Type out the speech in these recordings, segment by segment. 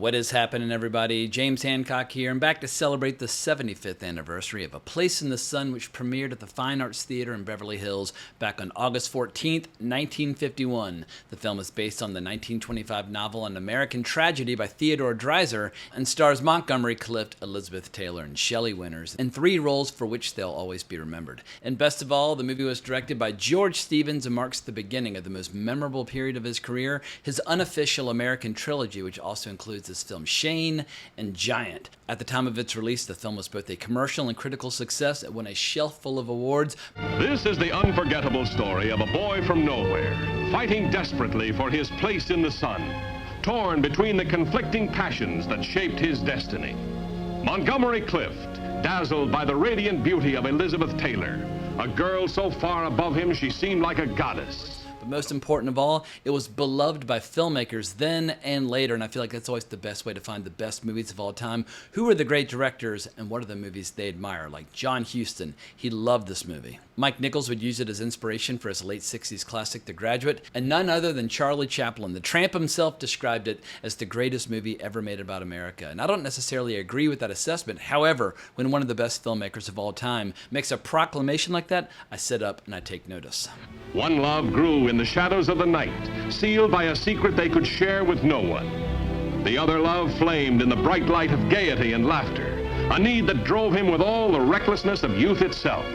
What is happening, everybody? James Hancock here. I'm back to celebrate the 75th anniversary of A Place in the Sun, which premiered at the Fine Arts Theater in Beverly Hills back on August 14th, 1951. The film is based on the 1925 novel An American Tragedy by Theodore Dreiser and stars Montgomery Clift, Elizabeth Taylor, and Shelley Winters in three roles for which they'll always be remembered. And best of all, the movie was directed by George Stevens and marks the beginning of the most memorable period of his career, his unofficial American trilogy, which also includes this film Shane and Giant. At the time of its release, the film was both a commercial and critical success. It won a shelf full of awards. This is the unforgettable story of a boy from nowhere, fighting desperately for his place in the sun, torn between the conflicting passions that shaped his destiny. Montgomery Clift, dazzled by the radiant beauty of Elizabeth Taylor, a girl so far above him she seemed like a goddess. But most important of all, it was beloved by filmmakers then and later, and I feel like that's always the best way to find the best movies of all time. Who are the great directors and what are the movies they admire? Like John Huston, he loved this movie. Mike Nichols would use it as inspiration for his late 60s classic The Graduate, and none other than Charlie Chaplin, the tramp himself, described it as the greatest movie ever made about America. And I don't necessarily agree with that assessment. However, when one of the best filmmakers of all time makes a proclamation like that, I sit up and I take notice. One love grew in the shadows of the night, sealed by a secret they could share with no one. The other love flamed in the bright light of gaiety and laughter, a need that drove him with all the recklessness of youth itself,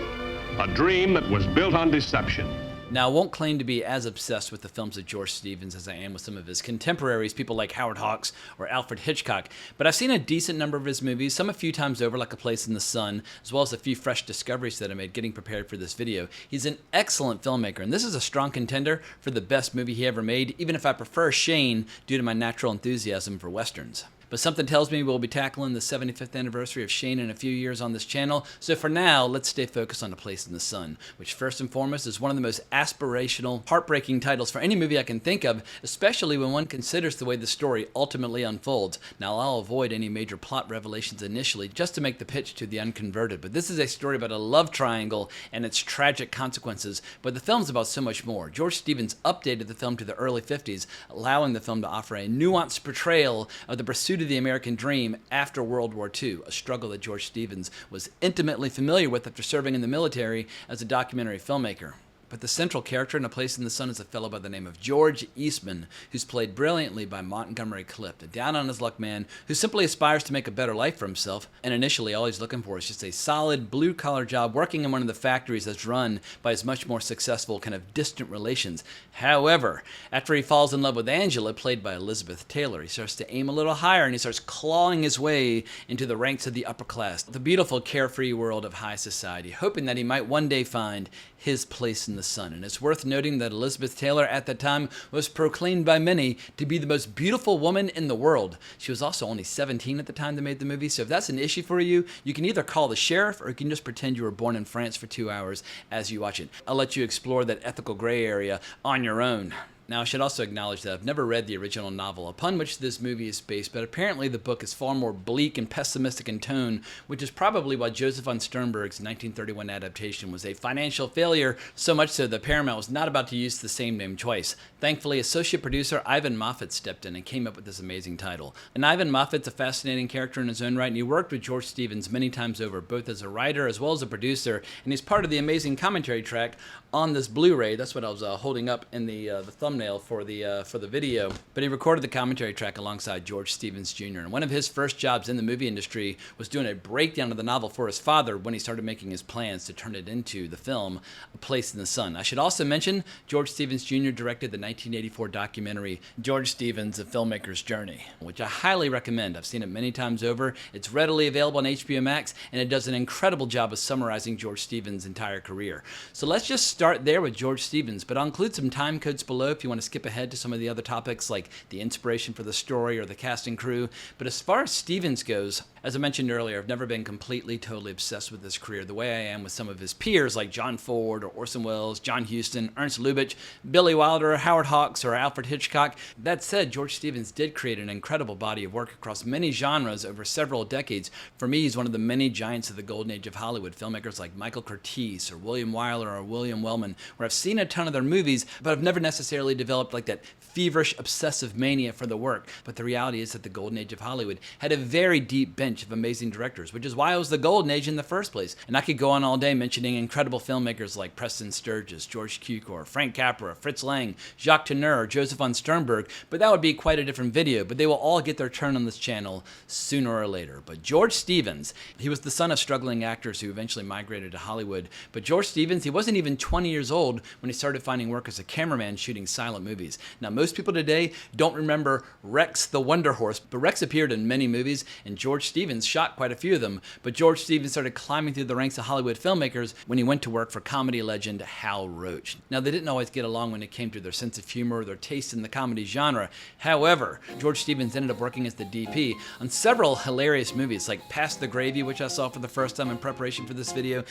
a dream that was built on deception. Now, I won't claim to be as obsessed with the films of George Stevens as I am with some of his contemporaries, people like Howard Hawks or Alfred Hitchcock, but I've seen a decent number of his movies, some a few times over, like A Place in the Sun, as well as a few fresh discoveries that I made getting prepared for this video. He's an excellent filmmaker, and this is a strong contender for the best movie he ever made, even if I prefer Shane due to my natural enthusiasm for Westerns. But something tells me we'll be tackling the 75th anniversary of Shane in a few years on this channel, so for now, let's stay focused on A Place in the Sun, which first and foremost is one of the most aspirational, heartbreaking titles for any movie I can think of, especially when one considers the way the story ultimately unfolds. Now, I'll avoid any major plot revelations initially, just to make the pitch to the unconverted, but this is a story about a love triangle and its tragic consequences, but the film's about so much more. George Stevens updated the film to the early 50s, allowing the film to offer a nuanced portrayal of the pursuit of the American dream after World War II, a struggle that George Stevens was intimately familiar with after serving in the military as a documentary filmmaker. But the central character in A Place in the Sun is a fellow by the name of George Eastman, who's played brilliantly by Montgomery Clift, a down-on-his-luck man who simply aspires to make a better life for himself, and initially all he's looking for is just a solid blue-collar job working in one of the factories that's run by his much more successful kind of distant relations. However, after he falls in love with Angela, played by Elizabeth Taylor, he starts to aim a little higher and he starts clawing his way into the ranks of the upper class, the beautiful carefree world of high society, hoping that he might one day find his place in the sun. And it's worth noting that Elizabeth Taylor at that time was proclaimed by many to be the most beautiful woman in the world. She was also only 17 at the time they made the movie, so if that's an issue for you, you can either call the sheriff or you can just pretend you were born in France for 2 hours as you watch it. I'll let you explore that ethical gray area on your own. Now, I should also acknowledge that I've never read the original novel upon which this movie is based, but apparently the book is far more bleak and pessimistic in tone, which is probably why Joseph von Sternberg's 1931 adaptation was a financial failure, so much so that Paramount was not about to use the same name twice. Thankfully, associate producer Ivan Moffat stepped in and came up with this amazing title. And Ivan Moffat's a fascinating character in his own right, and he worked with George Stevens many times over, both as a writer as well as a producer, and he's part of the amazing commentary track on this Blu-ray. That's what I was holding up in the thumbnail for the video. But he recorded the commentary track alongside George Stevens Jr. And one of his first jobs in the movie industry was doing a breakdown of the novel for his father when he started making his plans to turn it into the film A Place in the Sun. I should also mention George Stevens Jr. directed the 1984 documentary George Stevens: A Filmmaker's Journey, which I highly recommend. I've seen it many times over. It's readily available on HBO Max, and it does an incredible job of summarizing George Stevens' entire career. So let's just start there with George Stevens, but I'll include some time codes below if you want to skip ahead to some of the other topics like the inspiration for the story or the cast and crew. But as far as Stevens goes, as I mentioned earlier, I've never been completely, totally obsessed with his career the way I am with some of his peers like John Ford or Orson Welles, John Huston, Ernst Lubitsch, Billy Wilder, Howard Hawks, or Alfred Hitchcock. That said, George Stevens did create an incredible body of work across many genres over several decades. For me, he's one of the many giants of the golden age of Hollywood, filmmakers like Michael Curtiz or William Wyler or William Wellman, where I've seen a ton of their movies, but I've never necessarily developed like that feverish, obsessive mania for the work. But the reality is that the golden age of Hollywood had a very deep bench of amazing directors, which is why it was the golden age in the first place. And I could go on all day mentioning incredible filmmakers like Preston Sturges, George Cukor, Frank Capra, Fritz Lang, Jacques Tourneur, Joseph von Sternberg, but that would be quite a different video. But they will all get their turn on this channel sooner or later. But George Stevens, he was the son of struggling actors who eventually migrated to Hollywood. But George Stevens, he wasn't even 20 years old when he started finding work as a cameraman shooting silent movies. Now, most people today don't remember Rex the Wonder Horse, but Rex appeared in many movies, and George Stevens shot quite a few of them. But George Stevens started climbing through the ranks of Hollywood filmmakers when he went to work for comedy legend Hal Roach. Now, they didn't always get along when it came to their sense of humor or their taste in the comedy genre. However, George Stevens ended up working as the DP on several hilarious movies like Past the Gravy, which I saw for the first time in preparation for this video,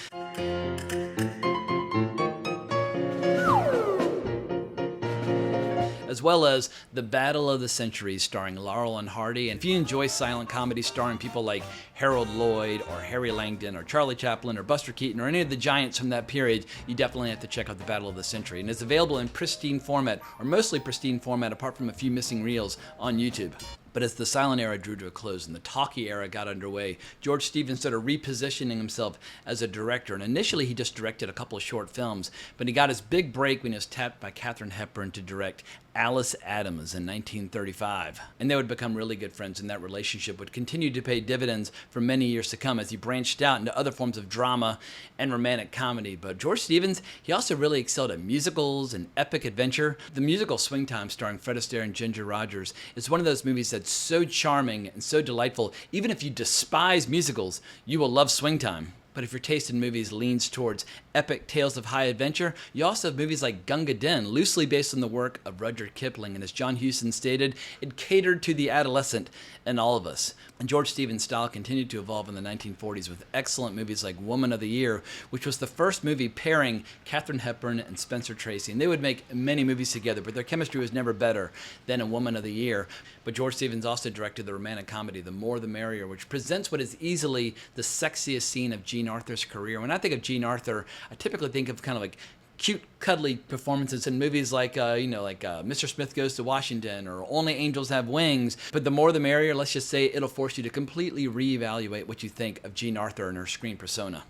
as well as The Battle of the Centuries starring Laurel and Hardy. And if you enjoy silent comedy starring people like Harold Lloyd or Harry Langdon or Charlie Chaplin or Buster Keaton or any of the giants from that period, you definitely have to check out The Battle of the Century. And it's available in pristine format, or mostly pristine format apart from a few missing reels, on YouTube. But as the silent era drew to a close and the talkie era got underway, George Stevens started repositioning himself as a director. And initially he just directed a couple of short films, but he got his big break when he was tapped by Katharine Hepburn to direct Alice Adams in 1935. And they would become really good friends, and that relationship would continue to pay dividends for many years to come as he branched out into other forms of drama and romantic comedy. But George Stevens, he also really excelled at musicals and epic adventure. The musical Swing Time starring Fred Astaire and Ginger Rogers is one of those movies that's so charming and so delightful. Even if you despise musicals, you will love Swing Time. But if your taste in movies leans towards epic tales of high adventure, you also have movies like Gunga Din, loosely based on the work of Rudyard Kipling. And as John Huston stated, it catered to the adolescent in all of us. And George Stevens' style continued to evolve in the 1940s with excellent movies like Woman of the Year, which was the first movie pairing Katharine Hepburn and Spencer Tracy. And they would make many movies together, but their chemistry was never better than in Woman of the Year. But George Stevens also directed the romantic comedy The More the Merrier, which presents what is easily the sexiest scene of Jean Arthur's career. When I think of Jean Arthur, I typically think of kind of like cute, cuddly performances in movies like, Mr. Smith Goes to Washington or Only Angels Have Wings. But The More the Merrier, let's just say it'll force you to completely reevaluate what you think of Jean Arthur and her screen persona.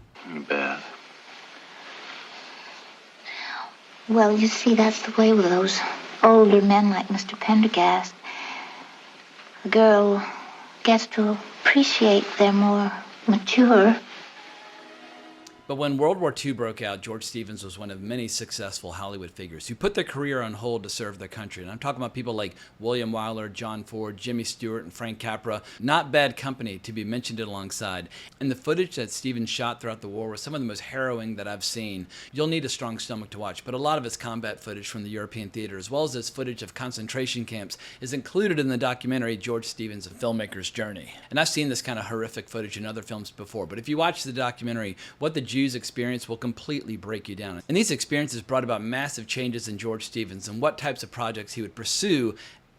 Bad. Well, you see, that's the way with those older men like Mr. Pendergast. A girl gets to appreciate they're more mature. But when World War II broke out, George Stevens was one of many successful Hollywood figures who put their career on hold to serve their country. And I'm talking about people like William Wyler, John Ford, Jimmy Stewart, and Frank Capra. Not bad company to be mentioned alongside. And the footage that Stevens shot throughout the war was some of the most harrowing that I've seen. You'll need a strong stomach to watch, but a lot of his combat footage from the European theater, as well as his footage of concentration camps, is included in the documentary George Stevens, A Filmmaker's Journey. And I've seen this kind of horrific footage in other films before, but if you watch the documentary, what the Jews experience will completely break you down. And these experiences brought about massive changes in George Stevens and what types of projects he would pursue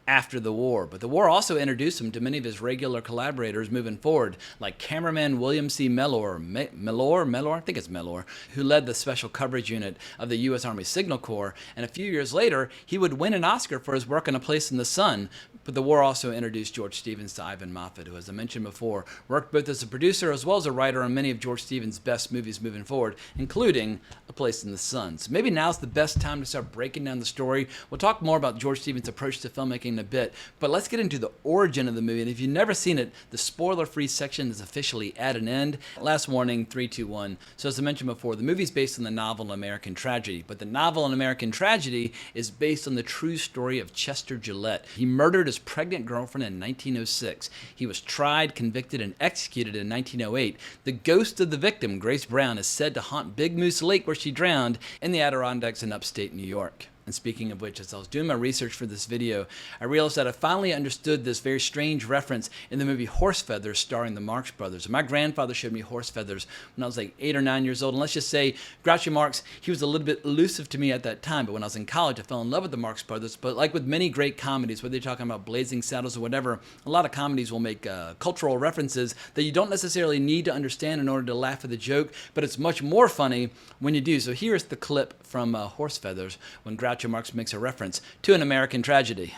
after the war. But the war also introduced him to many of his regular collaborators moving forward, like cameraman William C. Mellor, I think it's Mellor, who led the special coverage unit of the U.S. Army Signal Corps. And a few years later, he would win an Oscar for his work on A Place in the Sun. But the war also introduced George Stevens to Ivan Moffat, who, as I mentioned before, worked both as a producer as well as a writer on many of George Stevens' best movies moving forward, including A Place in the Sun. So maybe now's the best time to start breaking down the story. We'll talk more about George Stevens' approach to filmmaking in a bit, but let's get into the origin of the movie. And if you've never seen it, the spoiler-free section is officially at an end. Last warning, 3, 2, 1. So as I mentioned before, the movie's based on the novel An American Tragedy, but the novel An American Tragedy is based on the true story of Chester Gillette. He murdered his pregnant girlfriend in 1906. He was tried, convicted, and executed in 1908. The ghost of the victim, Grace Brown, is said to haunt Big Moose Lake, where she drowned, in the Adirondacks in upstate New York. And speaking of which, as I was doing my research for this video, I realized that I finally understood this very strange reference in the movie Horse Feathers starring the Marx Brothers. And my grandfather showed me Horse Feathers when I was like 8 or 9 years old. And let's just say Groucho Marx, he was a little bit elusive to me at that time. But when I was in college, I fell in love with the Marx Brothers. But like with many great comedies, whether you're talking about Blazing Saddles or whatever, a lot of comedies will make cultural references that you don't necessarily need to understand in order to laugh at the joke. But it's much more funny when you do. So here's the clip from Horse Feathers when Groucho Groucho Marx makes a reference to An American Tragedy.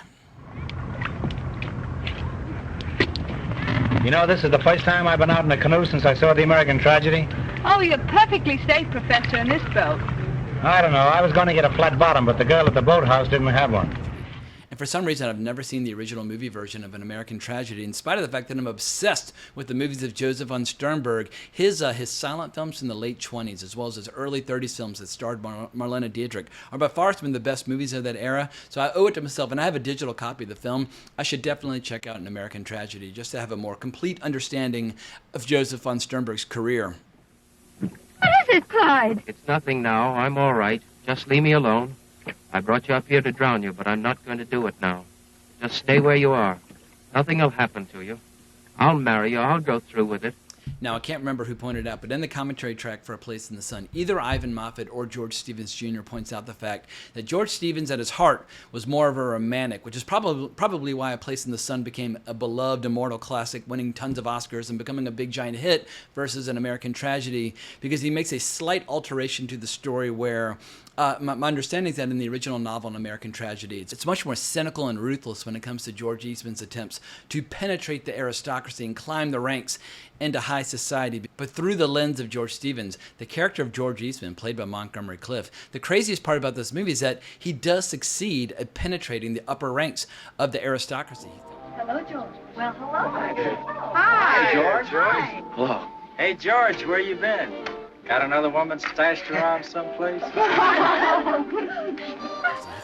You know, this is the first time I've been out in a canoe since I saw the American Tragedy. Oh, you're perfectly safe, Professor, in this boat. I don't know. I was going to get a flat bottom, but the girl at the boathouse didn't have one. And for some reason, I've never seen the original movie version of An American Tragedy, in spite of the fact that I'm obsessed with the movies of Joseph von Sternberg, his silent films from the late 20s, as well as his early 30s films that starred Marlene Dietrich, are by far some of the best movies of that era. So I owe it to myself, and I have a digital copy of the film. I should definitely check out An American Tragedy, just to have a more complete understanding of Joseph von Sternberg's career. What is it, Clyde? It's nothing now. I'm all right. Just leave me alone. I brought you up here to drown you, but I'm not going to do it now. Just stay where you are. Nothing will happen to you. I'll marry you. I'll go through with it. Now, I can't remember who pointed out, but in the commentary track for A Place in the Sun, either Ivan Moffat or George Stevens Jr. points out the fact that George Stevens, at his heart, was more of a romantic, which is probably why A Place in the Sun became a beloved, immortal classic, winning tons of Oscars and becoming a big, giant hit, versus An American Tragedy, because he makes a slight alteration to the story where my understanding is that in the original novel, An American Tragedy, it's much more cynical and ruthless when it comes to George Eastman's attempts to penetrate the aristocracy and climb the ranks into high society. But through the lens of George Stevens, the character of George Eastman, played by Montgomery Clift, the craziest part about this movie is that he does succeed at penetrating the upper ranks of the aristocracy. Hello, George. Well, hello. Hi, George. Hi. Hello. Hey, George, where you been? Got another woman stashed around someplace? He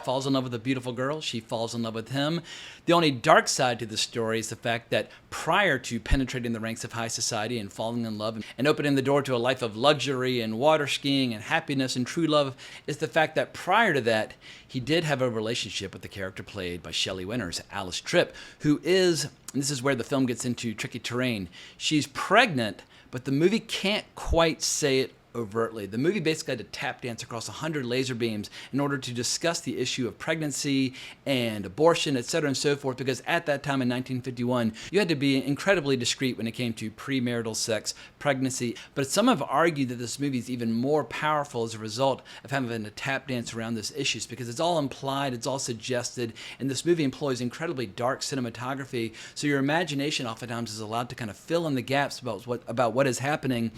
falls in love with a beautiful girl. She falls in love with him. The only dark side to the story is the fact that prior to penetrating the ranks of high society and falling in love and opening the door to a life of luxury and water skiing and happiness and true love, is the fact that prior to that, he did have a relationship with the character played by Shelley Winters, Alice Tripp, who is, and this is where the film gets into tricky terrain, she's pregnant, but the movie can't quite say it overtly. The movie basically had to tap dance across 100 laser beams in order to discuss the issue of pregnancy and abortion, etc. and so forth, because at that time in 1951, you had to be incredibly discreet when it came to premarital sex, pregnancy. But some have argued that this movie is even more powerful as a result of having to tap dance around those issues, because it's all implied, it's all suggested, and this movie employs incredibly dark cinematography, so your imagination oftentimes is allowed to kind of fill in the gaps about what is happening.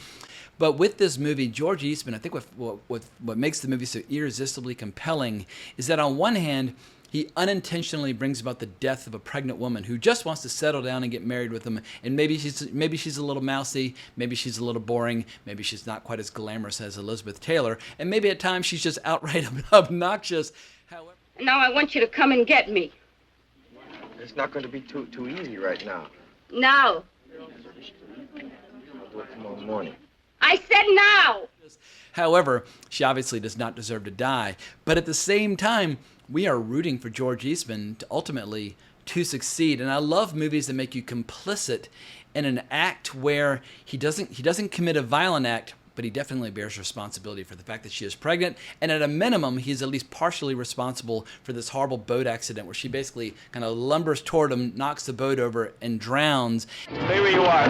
But with this movie, George Eastman, I think what makes the movie so irresistibly compelling is that on one hand, he unintentionally brings about the death of a pregnant woman who just wants to settle down and get married with him. And maybe she's a little mousy, maybe she's a little boring, maybe she's not quite as glamorous as Elizabeth Taylor, and maybe at times she's just outright obnoxious. However, Now I want you to come and get me. It's not going to be too easy right now. Now. I'll do it tomorrow morning. I said now. However, she obviously does not deserve to die. But at the same time, we are rooting for George Eastman to ultimately to succeed. And I love movies that make you complicit in an act where he doesn't commit a violent act, but he definitely bears responsibility for the fact that she is pregnant. And at a minimum, he's at least partially responsible for this horrible boat accident where she basically kind of lumbers toward him, knocks the boat over, and drowns. Stay where you are.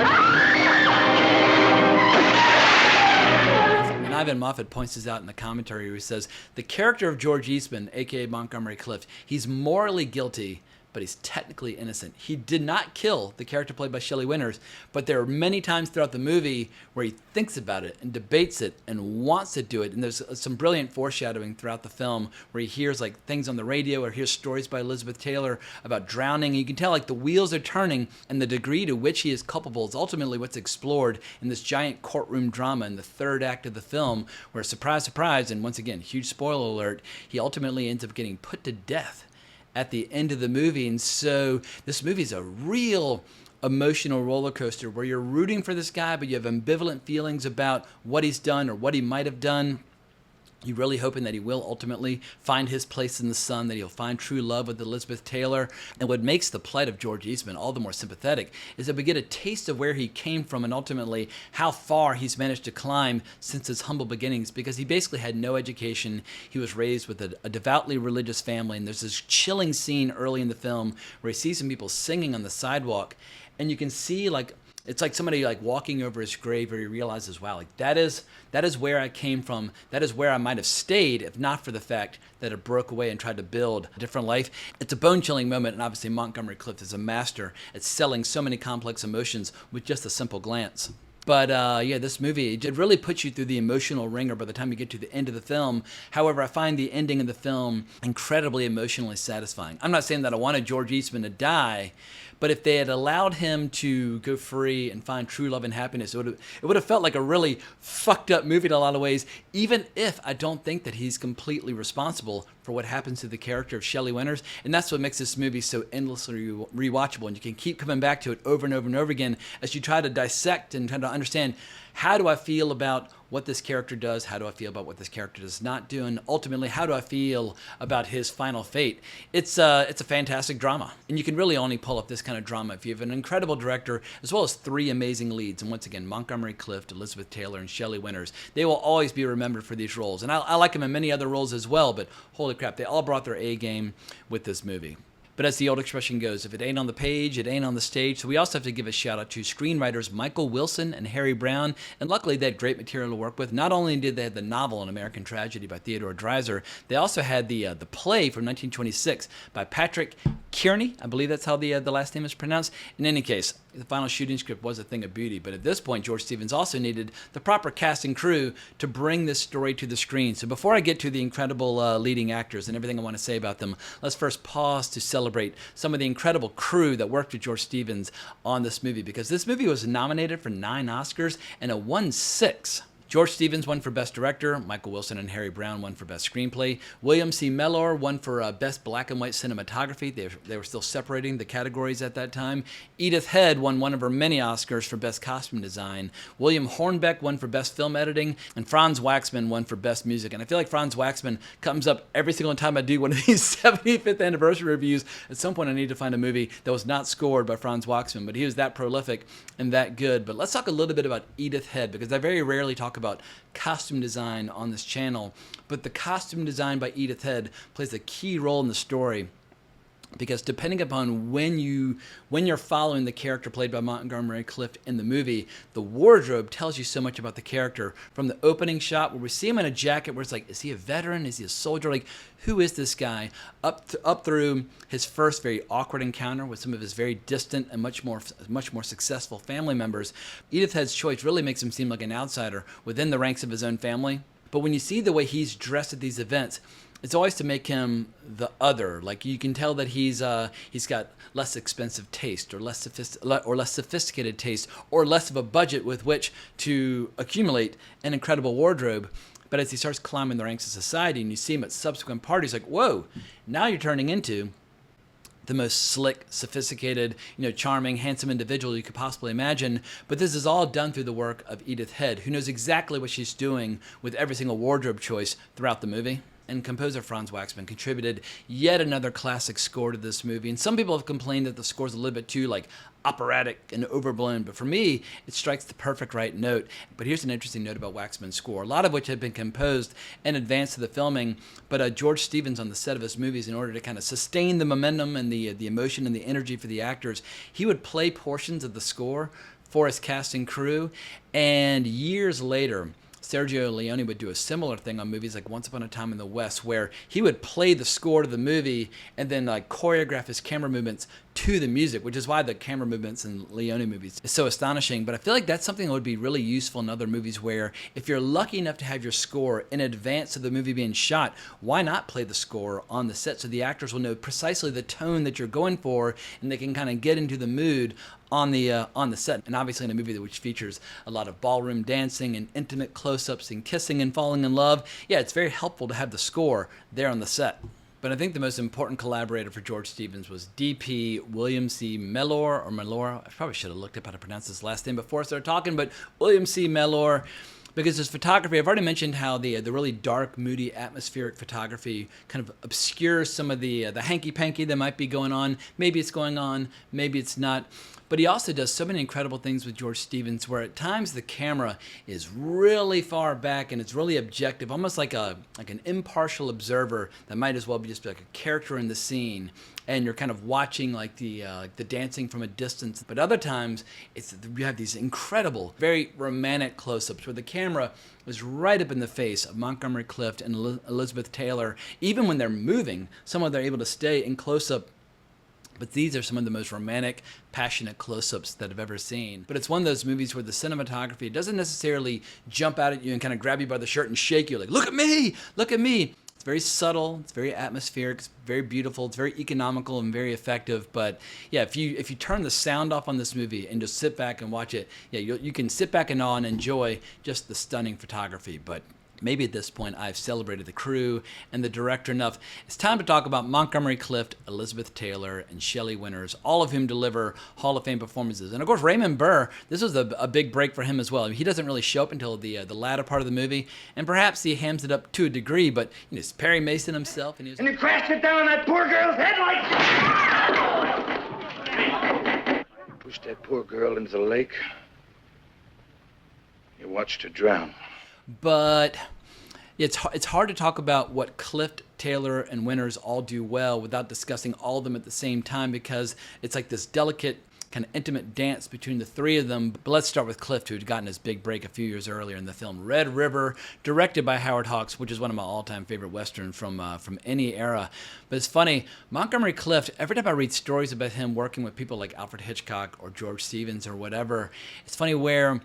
And Ivan Moffat points this out in the commentary where he says, the character of George Eastman, a.k.a. Montgomery Clift, he's morally guilty, but he's technically innocent. He did not kill the character played by Shelley Winters, but there are many times throughout the movie where he thinks about it and debates it and wants to do it. And there's some brilliant foreshadowing throughout the film where he hears like things on the radio or hears stories by Elizabeth Taylor about drowning. And you can tell like the wheels are turning, and the degree to which he is culpable is ultimately what's explored in this giant courtroom drama in the third act of the film, where surprise, surprise, and once again, huge spoiler alert, he ultimately ends up getting put to death at the end of the movie. And so this movie is a real emotional roller coaster where you're rooting for this guy, but you have ambivalent feelings about what he's done or what he might have done. You're really hoping that he will ultimately find his place in the sun, that he'll find true love with Elizabeth Taylor. And what makes the plight of George Eastman all the more sympathetic is that we get a taste of where he came from and ultimately how far he's managed to climb since his humble beginnings, because he basically had no education. He was raised with a devoutly religious family, and there's this chilling scene early in the film where he sees some people singing on the sidewalk, and you can see like It's like somebody like walking over his grave where he realizes, wow, like that is where I came from. That is where I might have stayed if not for the fact that it broke away and tried to build a different life. It's a bone-chilling moment, and obviously Montgomery Clift is a master at selling so many complex emotions with just a simple glance. But yeah, this movie, it really puts you through the emotional ringer by the time you get to the end of the film. However, I find the ending of the film incredibly emotionally satisfying. I'm not saying that I wanted George Eastman to die, but if they had allowed him to go free and find true love and happiness, it would have felt like a really fucked up movie in a lot of ways, even if I don't think that he's completely responsible for what happens to the character of Shelley Winters. And that's what makes this movie so endlessly rewatchable. And you can keep coming back to it over and over and over again as you try to dissect and try to understand, how do I feel about what this character does? How do I feel about what this character does not do? And ultimately, how do I feel about his final fate? It's a fantastic drama. And you can really only pull up this kind of drama if you have an incredible director as well as 3 amazing leads. And once again, Montgomery Clift, Elizabeth Taylor, and Shelley Winters. They will always be remembered for these roles. And I like them in many other roles as well, but holy crap, they all brought their A game with this movie. But as the old expression goes, if it ain't on the page, it ain't on the stage. So we also have to give a shout out to screenwriters Michael Wilson and Harry Brown. And luckily they had great material to work with. Not only did they have the novel An American Tragedy by Theodore Dreiser, they also had the play from 1926 by Patrick Kearney. I believe that's how the last name is pronounced. In any case, the final shooting script was a thing of beauty. But at this point, George Stevens also needed the proper cast and crew to bring this story to the screen. So before I get to the incredible leading actors and everything I want to say about them, let's first pause to celebrate some of the incredible crew that worked with George Stevens on this movie, because this movie was nominated for 9 Oscars and it won 6. George Stevens won for Best Director. Michael Wilson and Harry Brown won for Best Screenplay. William C. Mellor won for Best Black and White Cinematography. They were still separating the categories at that time. Edith Head won one of her many Oscars for Best Costume Design. William Hornbeck won for Best Film Editing. And Franz Waxman won for Best Music. And I feel like Franz Waxman comes up every single time I do one of these 75th anniversary reviews. At some point I need to find a movie that was not scored by Franz Waxman, but he was that prolific and that good. But let's talk a little bit about Edith Head, because I very rarely talk about costume design on this channel, but the costume design by Edith Head plays a key role in the story, because depending upon when you're following the character played by Montgomery Clift in the movie, the wardrobe tells you so much about the character. From the opening shot where we see him in a jacket where it's like, is he a veteran? Is he a soldier? Like, who is this guy? Up through his first very awkward encounter with some of his very distant and much more successful family members. Edith Head's choice really makes him seem like an outsider within the ranks of his own family. But when you see the way he's dressed at these events, it's always to make him the other. Like, you can tell that he's got less expensive taste, or less sophisticated taste, or less of a budget with which to accumulate an incredible wardrobe. But as he starts climbing the ranks of society, and you see him at subsequent parties, like, whoa, now you're turning into the most slick, sophisticated, charming, handsome individual you could possibly imagine. But this is all done through the work of Edith Head, who knows exactly what she's doing with every single wardrobe choice throughout the movie. And composer Franz Waxman contributed yet another classic score to this movie. And some people have complained that the score's a little bit too operatic and overblown, but for me, it strikes the perfect right note. But here's an interesting note about Waxman's score, a lot of which had been composed in advance of the filming. But George Stevens, on the set of his movies, in order to kind of sustain the momentum and the emotion and the energy for the actors, he would play portions of the score for his cast and crew. And years later, Sergio Leone would do a similar thing on movies like Once Upon a Time in the West, where he would play the score to the movie and then choreograph his camera movements to the music, which is why the camera movements in Leone movies is so astonishing. But I feel like that's something that would be really useful in other movies, where if you're lucky enough to have your score in advance of the movie being shot, why not play the score on the set so the actors will know precisely the tone that you're going for, and they can kind of get into the mood on the set. And obviously in a movie which features a lot of ballroom dancing and intimate close-ups and kissing and falling in love, yeah, it's very helpful to have the score there on the set. But I think the most important collaborator for George Stevens was DP William C. Mellor, or Mellor. I probably should have looked up how to pronounce his last name before I started talking, but William C. Mellor, because his photography, I've already mentioned how the really dark, moody, atmospheric photography kind of obscures some of the hanky-panky that might be going on. Maybe it's going on, maybe it's not. But he also does so many incredible things with George Stevens, where at times the camera is really far back and it's really objective, almost like an impartial observer that might as well be just like a character in the scene. and you're kind of watching like the dancing from a distance. But other times, you have these incredible, very romantic close-ups where the camera is right up in the face of Montgomery Clift and Elizabeth Taylor. Even when they're moving, somehow they're able to stay in close-up. But these are some of the most romantic, passionate close-ups that I've ever seen. But it's one of those movies where the cinematography doesn't necessarily jump out at you and kind of grab you by the shirt and shake you like, look at me, look at me. It's very subtle, it's very atmospheric, it's very beautiful, it's very economical and very effective. But yeah, if you turn the sound off on this movie and just sit back and watch it, yeah, you can sit back and awe and enjoy just the stunning photography. But maybe at this point I've celebrated the crew and the director enough. It's time to talk about Montgomery Clift, Elizabeth Taylor, and Shelley Winters, all of whom deliver Hall of Fame performances. And of course, Raymond Burr, this was a big break for him as well. I mean, he doesn't really show up until the latter part of the movie, and perhaps he hams it up to a degree, but it's Perry Mason himself. And you crashed it down on that poor girl's head like... Pushed that poor girl into the lake. You watched her drown. But it's hard to talk about what Clift, Taylor, and Winters all do well without discussing all of them at the same time, because it's like this delicate, kind of intimate dance between the three of them. But let's start with Clift, who had gotten his big break a few years earlier in the film Red River, directed by Howard Hawks, which is one of my all-time favorite westerns from any era. But it's funny, Montgomery Clift, every time I read stories about him working with people like Alfred Hitchcock or George Stevens or whatever, it's funny where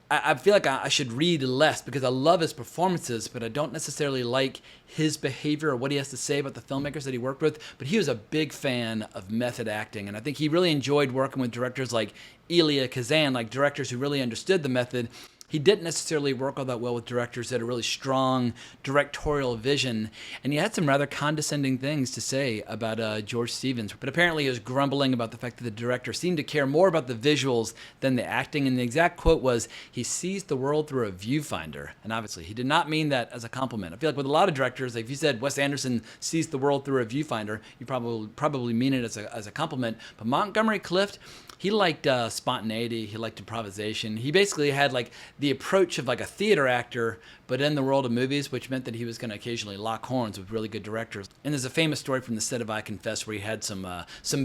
I feel like I should read less because I love his performances, but I don't necessarily like his behavior or what he has to say about the filmmakers that he worked with. But he was a big fan of method acting, and I think he really enjoyed working with directors like Elia Kazan, like directors who really understood the method. He didn't necessarily work all that well with directors that had a really strong directorial vision, and he had some rather condescending things to say about George Stevens. But apparently he was grumbling about the fact that the director seemed to care more about the visuals than the acting, and the exact quote was, he sees the world through a viewfinder. And obviously he did not mean that as a compliment. I feel like with a lot of directors, like if you said Wes Anderson sees the world through a viewfinder, you probably mean it as a compliment. But Montgomery Clift, he liked spontaneity, he liked improvisation. He basically had like the approach of like a theater actor, but in the world of movies, which meant that he was going to occasionally lock horns with really good directors. And there's a famous story from the set of I Confess where he had some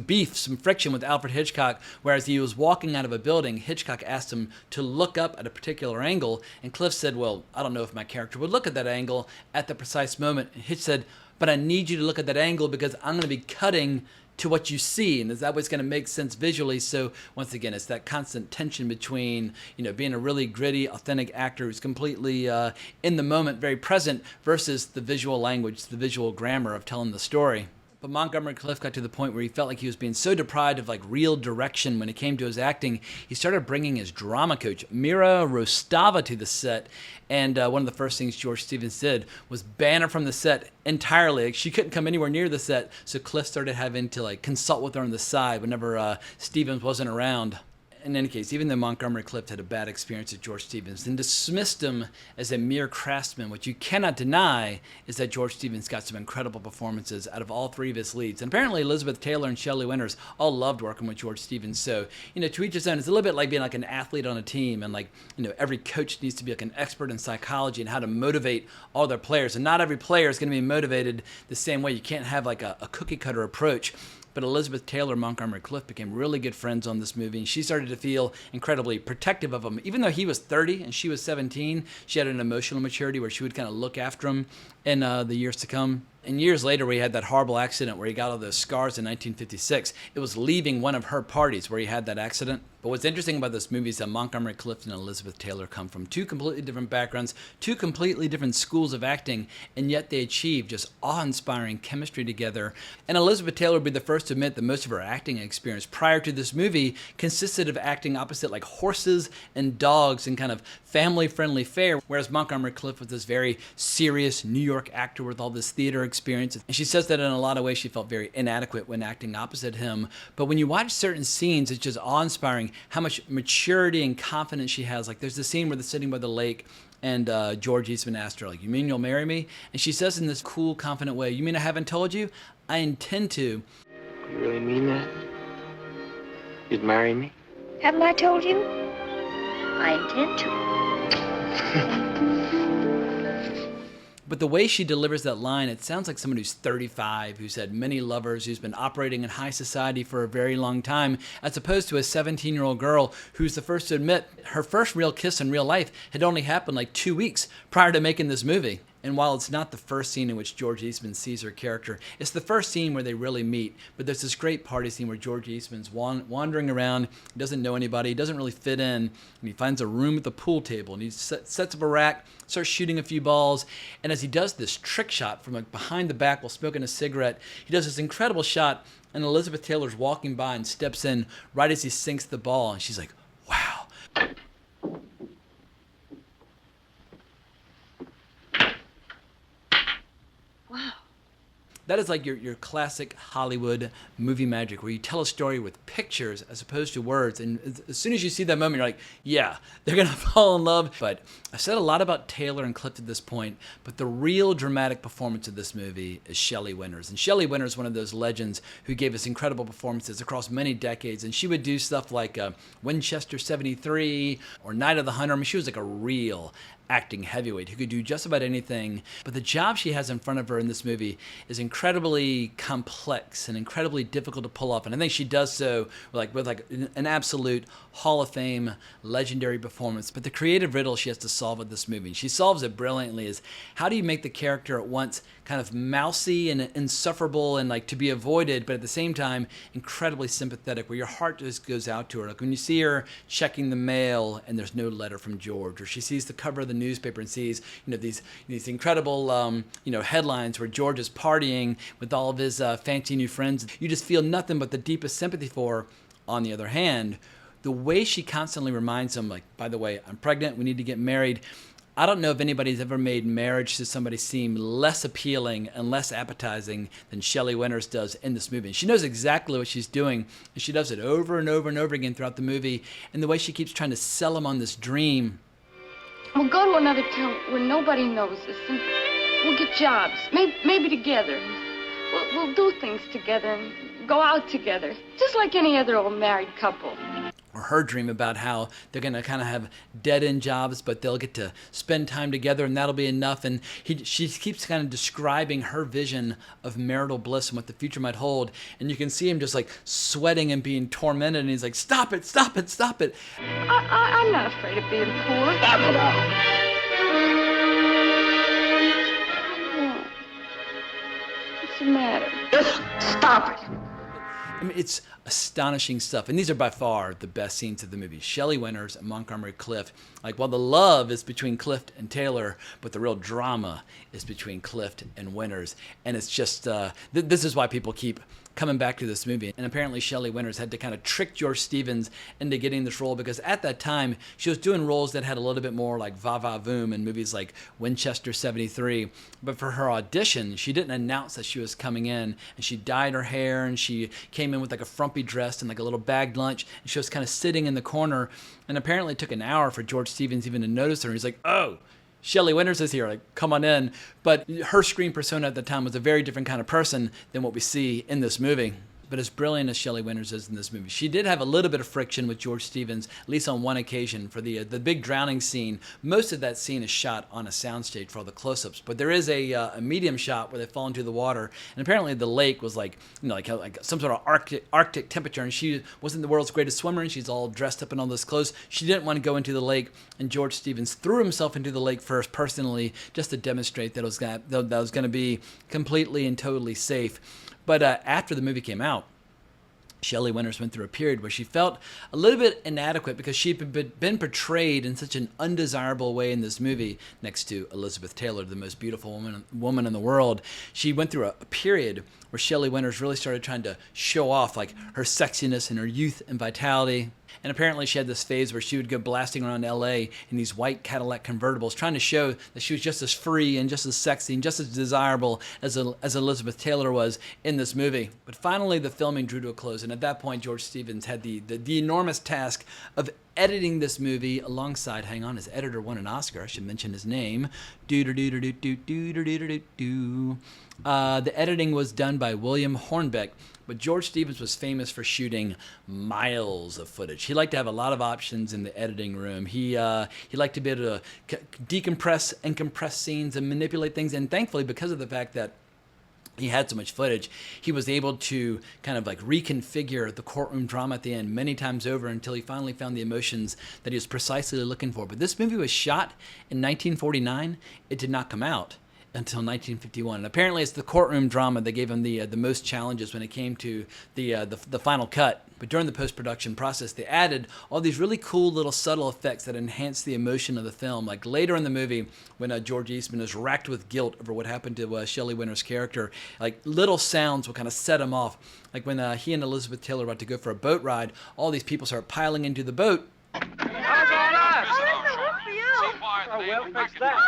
beef, some friction with Alfred Hitchcock, whereas he was walking out of a building, Hitchcock asked him to look up at a particular angle, and Clift said, well, I don't know if my character would look at that angle at the precise moment. And Hitch said, but I need you to look at that angle because I'm going to be cutting to what you see, and is that what's going to make sense visually? So once again, it's that constant tension between being a really gritty, authentic actor who's completely in the moment, very present, versus the visual language, the visual grammar of telling the story. But Montgomery Clift got to the point where he felt like he was being so deprived of like real direction when it came to his acting, he started bringing his drama coach, Mira Rostava, to the set. And one of the first things George Stevens did was ban her from the set entirely. Like, she couldn't come anywhere near the set, so Clift started having to like consult with her on the side whenever Stevens wasn't around. In any case, even though Montgomery Clift had a bad experience with George Stevens and dismissed him as a mere craftsman, what you cannot deny is that George Stevens got some incredible performances out of all three of his leads. And apparently Elizabeth Taylor and Shelley Winters all loved working with George Stevens. So, to each his own. It's a little bit like being like an athlete on a team, and every coach needs to be like an expert in psychology and how to motivate all their players. And not every player is going to be motivated the same way. You can't have like a cookie cutter approach. But Elizabeth Taylor and Montgomery Clift became really good friends on this movie, and she started to feel incredibly protective of him. Even though he was 30 and she was 17, she had an emotional maturity where she would kind of look after him in the years to come. And years later, where he had that horrible accident where he got all those scars in 1956, it was leaving one of her parties where he had that accident. But what's interesting about this movie is that Montgomery Clift and Elizabeth Taylor come from two completely different backgrounds, two completely different schools of acting, and yet they achieve just awe-inspiring chemistry together. And Elizabeth Taylor would be the first to admit that most of her acting experience prior to this movie consisted of acting opposite like horses and dogs and kind of family-friendly fare, whereas Montgomery Clift was this very serious New York actor with all this theater experience. And she says that in a lot of ways she felt very inadequate when acting opposite him. But when you watch certain scenes, it's just awe-inspiring how much maturity and confidence she has. Like there's the scene where they're sitting by the lake and George Eastman asked her, like, you mean you'll marry me? And she says in this cool, confident way, you mean I haven't told you? I intend to. You really mean that? You'd marry me? Haven't I told you? I intend to. But the way she delivers that line, it sounds like someone who's 35, who's had many lovers, who's been operating in high society for a very long time, as opposed to a 17-year-old girl who's the first to admit her first real kiss in real life had only happened like 2 weeks prior to making this movie. And while it's not the first scene in which George Eastman sees her character, it's the first scene where they really meet. But there's this great party scene where George Eastman's wandering around, he doesn't know anybody, he doesn't really fit in, and he finds a room at the pool table, and he sets up a rack, starts shooting a few balls, and as he does this trick shot from like behind the back while smoking a cigarette, he does this incredible shot, and Elizabeth Taylor's walking by and steps in right as he sinks the ball, and she's like, wow. Wow. That is like your classic Hollywood movie magic, where you tell a story with pictures as opposed to words. And as soon as you see that moment, you're like, yeah, they're going to fall in love. But I've said a lot about Taylor and Clift at this point, but the real dramatic performance of this movie is Shelley Winters. And Shelley Winters is one of those legends who gave us incredible performances across many decades. And she would do stuff like Winchester 73 or Night of the Hunter. I mean, she was like a real acting heavyweight who could do just about anything. But the job she has in front of her in this movie is incredibly complex and incredibly difficult to pull off. And I think she does so with an absolute Hall of Fame legendary performance. But the creative riddle she has to solve with this movie, and she solves it brilliantly, is how do you make the character at once kind of mousy and insufferable and like to be avoided, but at the same time incredibly sympathetic, where your heart just goes out to her. Like when you see her checking the mail and there's no letter from George, or she sees the cover of the newspaper and sees these incredible headlines where George is partying with all of his fancy new friends. You just feel nothing but the deepest sympathy for her. On the other hand, the way she constantly reminds him, like, by the way, I'm pregnant, we need to get married. I don't know if anybody's ever made marriage to somebody seem less appealing and less appetizing than Shelley Winters does in this movie. And she knows exactly what she's doing, and she does it over and over and over again throughout the movie. And the way she keeps trying to sell him on this dream. We'll go to another town where nobody knows us, and we'll get jobs, maybe together. We'll do things together and go out together, just like any other old married couple. Or her dream about how they're going to kind of have dead-end jobs, but they'll get to spend time together, and that'll be enough. And she keeps kind of describing her vision of marital bliss and what the future might hold. And you can see him just like sweating and being tormented, and he's like, stop it, stop it, stop it. I'm not afraid of being poor. Stop it all. What's the matter? Just stop it. I mean, it's astonishing stuff. And these are by far the best scenes of the movie. Shelley Winters and Montgomery Clift. Like, while the love is between Clift and Taylor, but the real drama is between Clift and Winters. And it's just, this is why people keep coming back to this movie. And apparently Shelley Winters had to kind of trick George Stevens into getting this role, because at that time she was doing roles that had a little bit more like va-va-voom in movies like Winchester 73. But for her audition, she didn't announce that she was coming in, and she dyed her hair, and she came in with like a frumpy dress and like a little bagged lunch, and she was kind of sitting in the corner. And apparently it took an hour for George Stevens even to notice her. He's like, oh, Shelley Winters is here, like, come on in. But her screen persona at the time was a very different kind of person than what we see in this movie. But as brilliant as Shelley Winters is in this movie, she did have a little bit of friction with George Stevens, at least on one occasion, for the big drowning scene. Most of that scene is shot on a soundstage for all the close-ups, but there is a medium shot where they fall into the water, and apparently the lake was like some sort of Arctic temperature, and she wasn't the world's greatest swimmer, and she's all dressed up in all this clothes. She didn't want to go into the lake, and George Stevens threw himself into the lake first, personally, just to demonstrate that it was going to be completely and totally safe. But after the movie came out, Shelley Winters went through a period where she felt a little bit inadequate because she'd been portrayed in such an undesirable way in this movie next to Elizabeth Taylor, the most beautiful woman in the world. She went through a period where Shelley Winters really started trying to show off like her sexiness and her youth and vitality. And apparently she had this phase where she would go blasting around LA in these white Cadillac convertibles, trying to show that she was just as free and just as sexy and just as desirable as Elizabeth Taylor was in this movie. But finally the filming drew to a close, and at that point George Stevens had the enormous task of editing this movie alongside, hang on, his editor won an Oscar, I should mention his name. The editing was done by William Hornbeck, but George Stevens was famous for shooting miles of footage. He liked to have a lot of options in the editing room. He liked to be able to decompress and compress scenes and manipulate things. And thankfully, because of the fact that he had so much footage, he was able to kind of like reconfigure the courtroom drama at the end many times over until he finally found the emotions that he was precisely looking for. But this movie was shot in 1949. It did not come out until 1951. And apparently it's the courtroom drama that gave him the most challenges when it came to the final cut. But during the post-production process, they added all these really cool little subtle effects that enhanced the emotion of the film. Like later in the movie, when George Eastman is racked with guilt over what happened to Shelley Winters' character, like little sounds will kind of set him off. Like when he and Elizabeth Taylor are about to go for a boat ride, all these people start piling into the boat. How's all that? Oh, we'll fix that.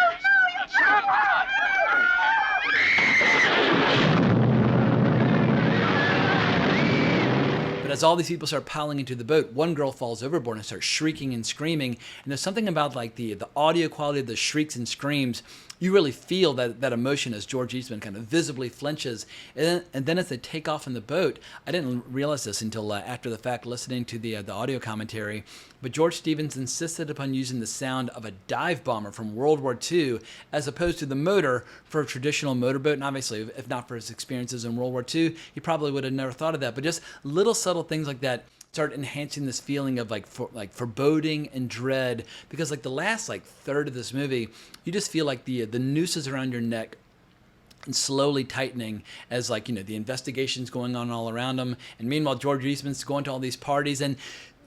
But as all these people start piling into the boat, one girl falls overboard and starts shrieking and screaming. And there's something about like the audio quality of the shrieks and screams. You really feel that emotion as George Eastman kind of visibly flinches. And then as they take off in the boat, I didn't realize this until after the fact, listening to the audio commentary, but George Stevens insisted upon using the sound of a dive bomber from World War II as opposed to the motor for a traditional motorboat. And obviously, if not for his experiences in World War II, he probably would have never thought of that. But just little subtle things like that start enhancing this feeling of like foreboding and dread, because like the last like third of this movie, you just feel like the nooses around your neck and slowly tightening as like, you know, the investigation's going on all around him, and meanwhile George Eastman's going to all these parties. And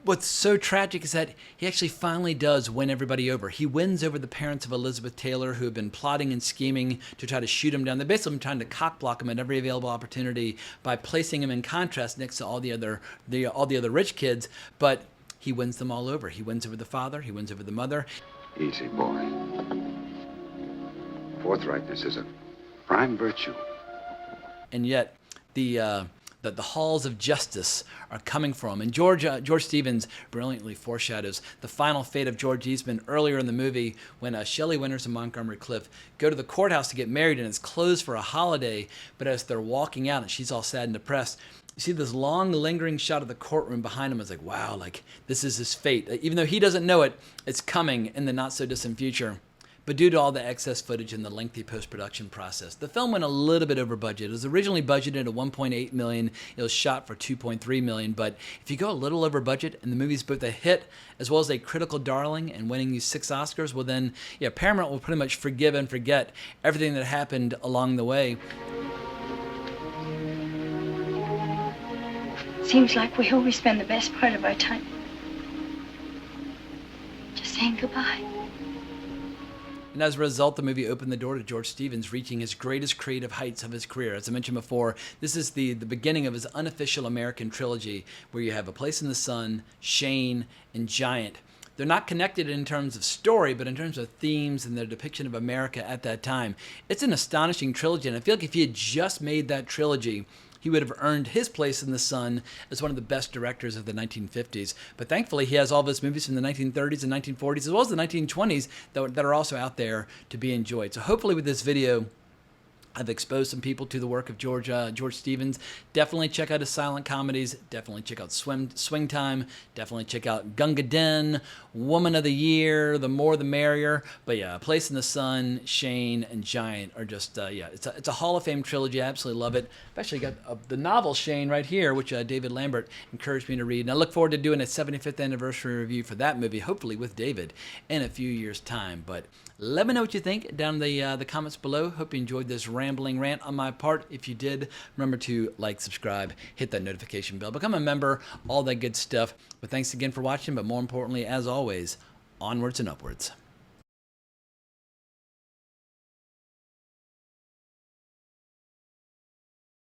what's so tragic is that he actually finally does win everybody over. He wins over the parents of Elizabeth Taylor, who have been plotting and scheming to try to shoot him down. They're basically trying to cock-block him at every available opportunity by placing him in contrast next to all the other rich kids. But he wins them all over. He wins over the father. He wins over the mother. Easy, boy. Forthrightness is a prime virtue. And yet, the halls of justice are coming for him. And George Stevens brilliantly foreshadows the final fate of George Eastman earlier in the movie when Shelley Winters and Montgomery Clift go to the courthouse to get married, and it's closed for a holiday. But as they're walking out and she's all sad and depressed, you see this long lingering shot of the courtroom behind him. It's like, wow, like this is his fate. Even though he doesn't know it, it's coming in the not so distant future. But due to all the excess footage and the lengthy post-production process, the film went a little bit over budget. It was originally budgeted at $1.8 million. It was shot for $2.3 million. But if you go a little over budget and the movie's both a hit as well as a critical darling and winning these 6 Oscars, well then, yeah, Paramount will pretty much forgive and forget everything that happened along the way. Seems like we always spend the best part of our time just saying goodbye. And as a result, the movie opened the door to George Stevens reaching his greatest creative heights of his career. As I mentioned before, this is the beginning of his unofficial American trilogy, where you have A Place in the Sun, Shane, and Giant. They're not connected in terms of story, but in terms of themes and their depiction of America at that time. It's an astonishing trilogy, and I feel like if he had just made that trilogy, he would have earned his place in the sun as one of the best directors of the 1950s. But thankfully, he has all of his movies from the 1930s and 1940s, as well as the 1920s, that are also out there to be enjoyed. So hopefully with this video, I've exposed some people to the work of George Stevens. Definitely check out his silent comedies. Definitely check out Swing Time. Definitely check out Gunga Din, Woman of the Year, The More the Merrier. But yeah, A Place in the Sun, Shane, and Giant are just, yeah, it's a Hall of Fame trilogy. I absolutely love it. I've actually got the novel Shane right here, which David Lambert encouraged me to read. And I look forward to doing a 75th anniversary review for that movie, hopefully with David, in a few years' time. But let me know what you think down in the comments below. Hope you enjoyed this rambling rant on my part. If you did, remember to like, subscribe, hit that notification bell, become a member, all that good stuff. But thanks again for watching. But more importantly, as always, onwards and upwards.